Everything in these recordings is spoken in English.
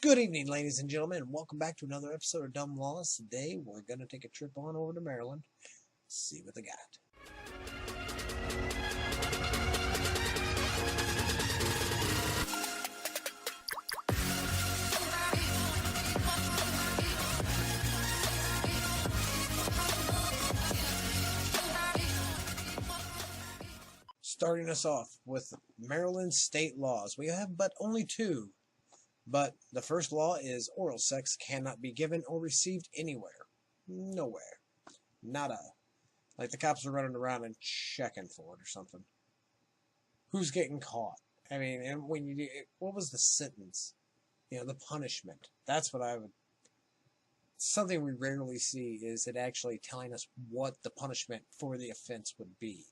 Good evening, ladies and gentlemen, and welcome back to another episode of Dumb Laws. Today, we're going to take a trip on over to Maryland, see what they got. Starting us off with Maryland state laws. We have but only two. But the first law is oral sex cannot be given or received anywhere. Nowhere. Nada. Like the cops are running around and checking for it or something. Who's getting caught? I mean, and when you do, what was the sentence? The punishment. That's what I would. Something we rarely see is it actually telling us what the punishment for the offense would be.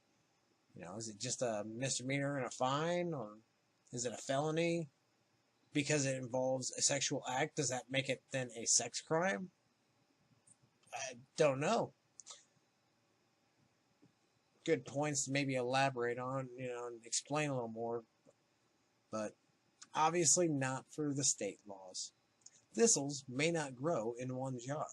Is it just a misdemeanor and a fine, or is it a felony? Because it involves a sexual act, does that make it then a sex crime? I don't know. Good points to maybe elaborate on, and explain a little more. But obviously not for the state laws. Thistles may not grow in one's yard.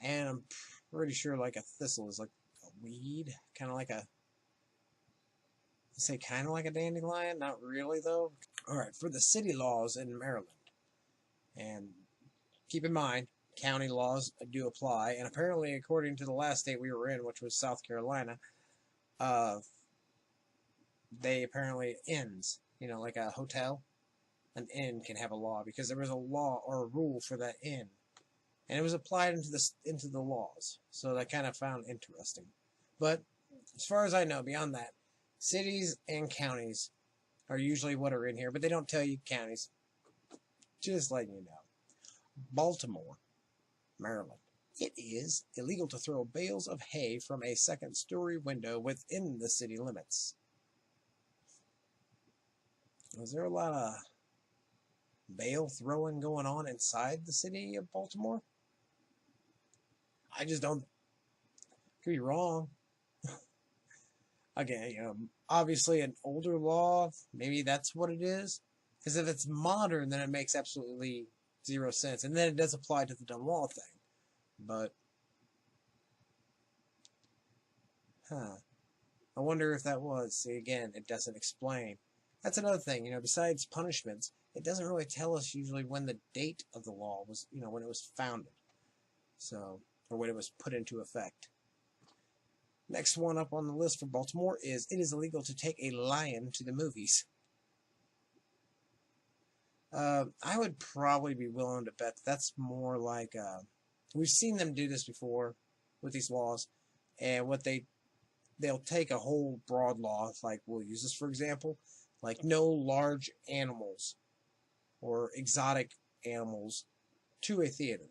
And I'm pretty sure like a thistle is like a weed, kind of like a dandelion, not really though. Alright, for the city laws in Maryland, and keep in mind, county laws do apply, and apparently according to the last state we were in, which was South Carolina, they apparently inns, like a hotel, an inn can have a law, because there was a law or a rule for that inn, and it was applied into the laws, so that kind of found interesting. But as far as I know, beyond that, cities and counties are usually what are in here, but they don't tell you counties. Just letting you know. Baltimore, Maryland. It is illegal to throw bales of hay from a second-story window within the city limits. Was there a lot of bale throwing going on inside the city of Baltimore? I just don't. Could be wrong. Again, obviously an older law, maybe that's what it is. Because if it's modern, then it makes absolutely zero sense. And then it does apply to the dumb law thing. But, I wonder if that was. See, again, it doesn't explain. That's another thing, besides punishments, it doesn't really tell us usually when the date of the law was, when it was founded. So, or when it was put into effect. Next one up on the list for Baltimore is it is illegal to take a lion to the movies. I would probably be willing to bet that's more like, we've seen them do this before with these laws, and what they'll take a whole broad law, like we'll use this for example, like no large animals or exotic animals to a theater.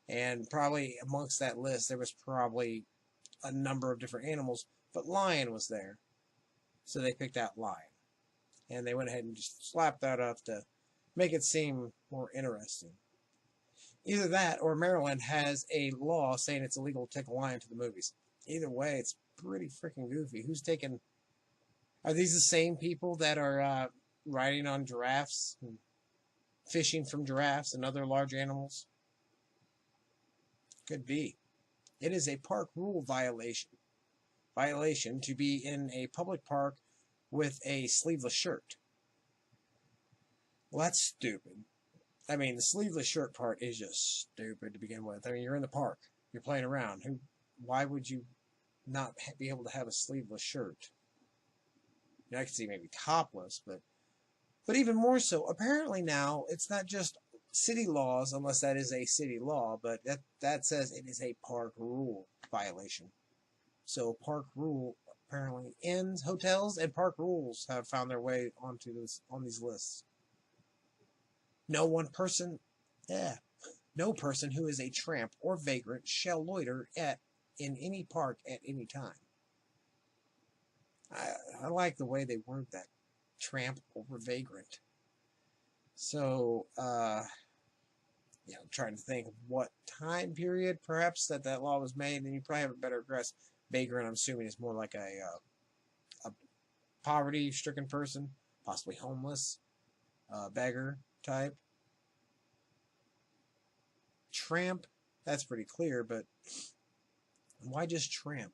And probably amongst that list there was probably a number of different animals, but lion was there. So they picked out lion. And they went ahead and just slapped that up to make it seem more interesting. Either that or Maryland has a law saying it's illegal to take a lion to the movies. Either way, it's pretty freaking goofy. Who's taking... Are these the same people that are riding on giraffes and fishing from giraffes and other large animals? Could be. It is a park rule violation. Violation to be in a public park with a sleeveless shirt. Well, that's stupid. I mean, the sleeveless shirt part is just stupid to begin with. I mean, you're in the park. You're playing around. Why would you not be able to have a sleeveless shirt? I could see maybe topless, but even more so, apparently now, it's not just city laws, unless that is a city law, but that says it is a park rule violation. So park rule apparently ends. Hotels and park rules have found their way on these lists. No person who is a tramp or vagrant shall loiter in any park at any time. I like the way they word that, tramp or vagrant. So, I'm trying to think of what time period, perhaps, that law was made, and you probably have a better grasp. Vagrant, I'm assuming, is more like a poverty-stricken person, possibly homeless, beggar type. tramp, that's pretty clear, but why just tramp?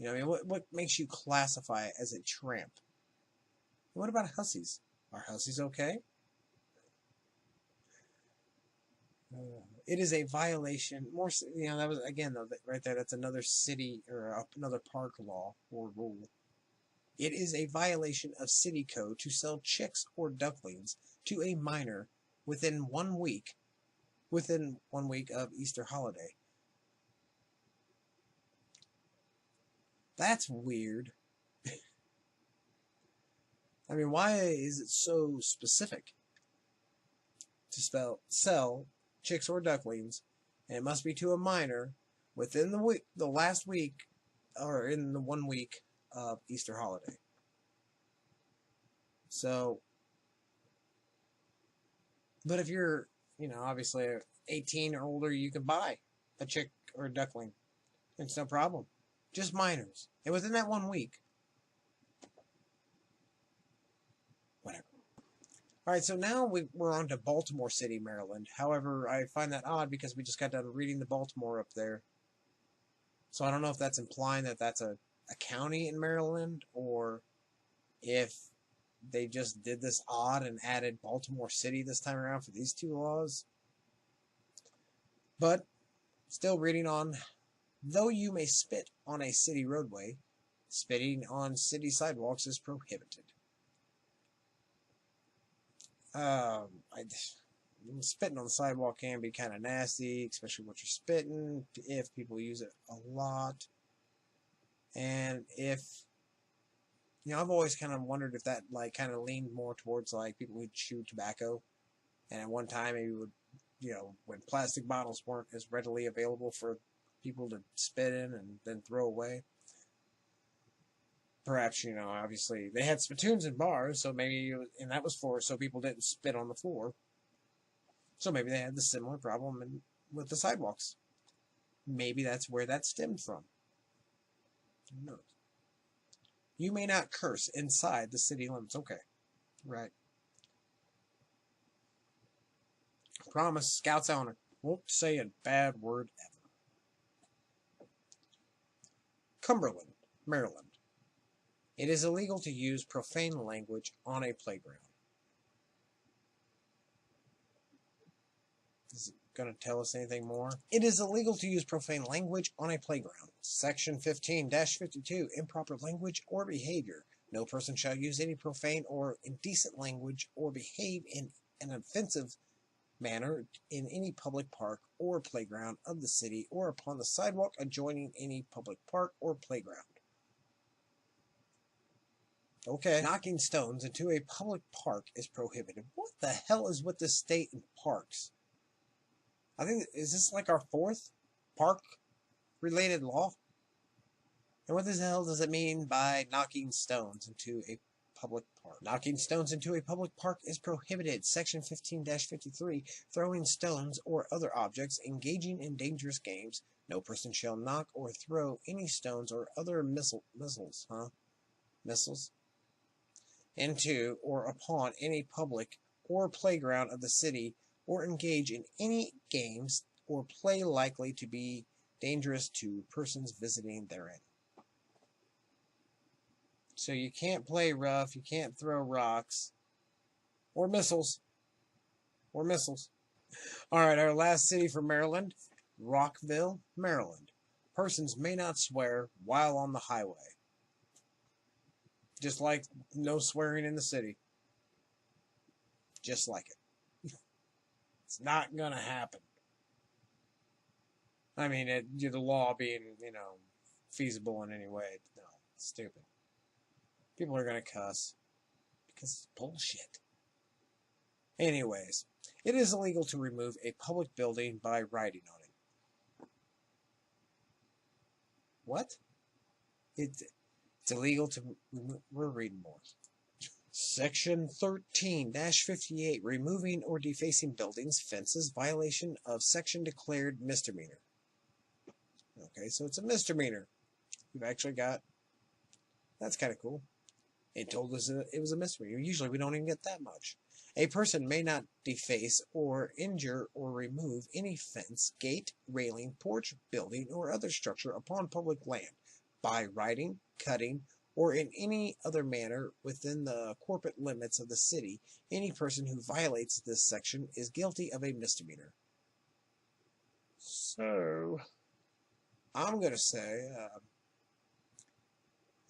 You know, I mean, what makes you classify it as a tramp? What about hussies? Are hussies okay? It is a violation. More, you know, that was again though, right there. That's another city or another park law or rule. It is a violation of city code to sell chicks or ducklings to a minor within 1 week. Within 1 week of Easter holiday. That's weird. I mean, why is it so specific to sell chicks or ducklings, and it must be to a minor within the last week, or in the 1 week of Easter holiday? So, but if you're, you know, obviously 18 or older, you can buy a chick or a duckling. It's no problem. Just minors. And within that 1 week. Whatever. Alright, so now we're on to Baltimore City, Maryland. However, I find that odd because we just got done reading the Baltimore up there. So I don't know if that's implying that that's a county in Maryland, or if they just did this odd and added Baltimore City this time around for these two laws. But, still reading on. Though you may spit on a city roadway, spitting on city sidewalks is prohibited. Spitting on the sidewalk can be kind of nasty, especially what you're spitting, if people use it a lot. And if, you know, I've always kind of wondered if that, like, kind of leaned more towards, like, people who chew tobacco. And at one time, maybe would, you know, when plastic bottles weren't as readily available for people to spit in and then throw away. Perhaps, you know, obviously, they had spittoons in bars, so maybe, and that was so people didn't spit on the floor. So maybe they had the similar problem with the sidewalks. Maybe that's where that stemmed from. Who knows? You may not curse inside the city limits. Okay, right. Promise, Scouts honor. Won't say a bad word ever. Cumberland, Maryland. It is illegal to use profane language on a playground. Is it going to tell us anything more? It is illegal to use profane language on a playground. Section 15-52, improper language or behavior. No person shall use any profane or indecent language or behave in an offensive manner in any public park or playground of the city or upon the sidewalk adjoining any public park or playground. Okay. Knocking stones into a public park is prohibited. What the hell is with the state and parks? I think, is this like our 4th park-related law? And what the hell does it mean by knocking stones into a public park? Knocking stones into a public park is prohibited. Section 15-53, throwing stones or other objects, engaging in dangerous games. No person shall knock or throw any stones or other missiles into or upon any public or playground of the city, or engage in any games or play likely to be dangerous to persons visiting therein. So you can't play rough, you can't throw rocks, or missiles. Alright, our last city for Maryland, Rockville, Maryland. Persons may not swear while on the highway. Just like no swearing in the city. Just like it. It's not gonna happen. I mean, the law being, you know, feasible in any way. No, it's stupid. People are gonna cuss. Because it's bullshit. Anyways, it is illegal to remove a public building by writing on it. What? It's illegal to... We're reading more. Section 13-58, removing or defacing buildings, fences, violation of section declared misdemeanor. Okay, so it's a misdemeanor. You've actually got... That's kind of cool. It told us it was a misdemeanor. Usually we don't even get that much. A person may not deface or injure or remove any fence, gate, railing, porch, building, or other structure upon public land by writing, cutting, or in any other manner within the corporate limits of the city. Any person who violates this section is guilty of a misdemeanor. So, I'm going to say,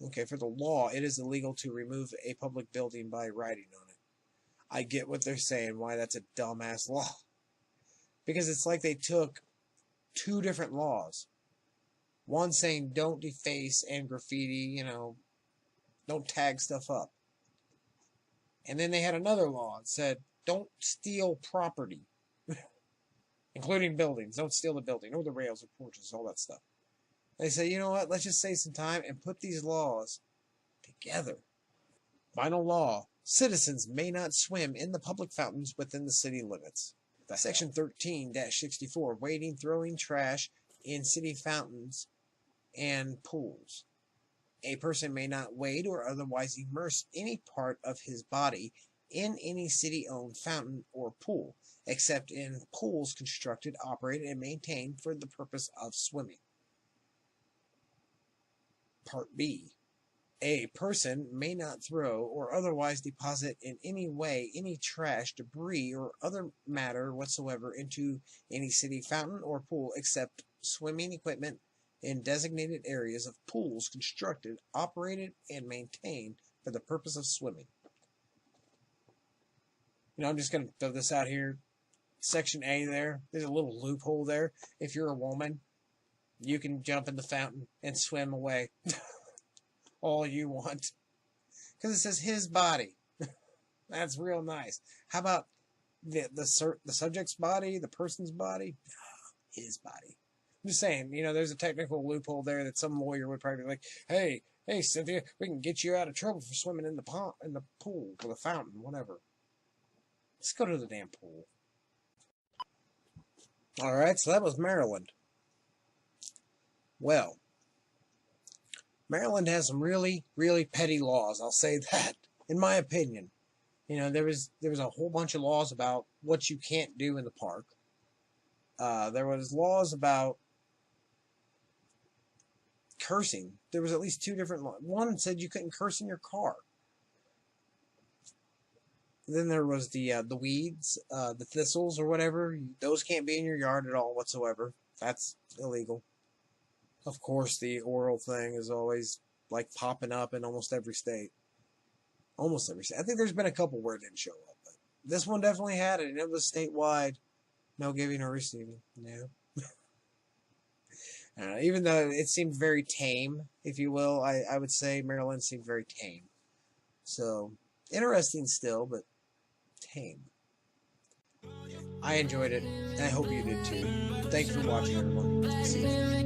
okay, for the law, it is illegal to remove a public building by writing on it. I get what they're saying, why that's a dumbass law. Because it's like they took two different laws. One saying don't deface and graffiti, don't tag stuff up. And then they had another law that said don't steal property, including buildings. Don't steal the building or the rails or porches, all that stuff. They say, you know what, let's just save some time and put these laws together. Final law. Citizens may not swim in the public fountains within the city limits. Section 13-64, wading, throwing trash in city fountains and pools. A person may not wade or otherwise immerse any part of his body in any city-owned fountain or pool, except in pools constructed, operated, and maintained for the purpose of swimming. Part B. A person may not throw or otherwise deposit in any way any trash, debris, or other matter whatsoever into any city fountain or pool except swimming equipment in designated areas of pools constructed, operated, and maintained for the purpose of swimming. I'm just going to throw this out here. Section A there's a little loophole there. If you're a woman, you can jump in the fountain and swim away. All you want. Because it says his body. That's real nice. How about the subject's body, the person's body? His body. I'm just saying, there's a technical loophole there that some lawyer would probably be like, hey, Cynthia, we can get you out of trouble for swimming in the pool or the fountain, whatever. Let's go to the damn pool. All right, so that was Maryland. Well, Maryland has some really, really petty laws. I'll say that, in my opinion. There was a whole bunch of laws about what you can't do in the park. There was laws about cursing. There was at least two different laws. One said you couldn't curse in your car. Then there was the weeds, the thistles or whatever. Those can't be in your yard at all whatsoever. That's illegal. Of course, the oral thing is always popping up in almost every state. Almost every state. I think there's been a couple where it didn't show up, but this one definitely had it, and it was statewide. No giving or receiving. No. Even though it seemed very tame, if you will, I would say Maryland seemed very tame. So, interesting still, but tame. I enjoyed it, and I hope you did too. Thanks for watching, everyone. See you.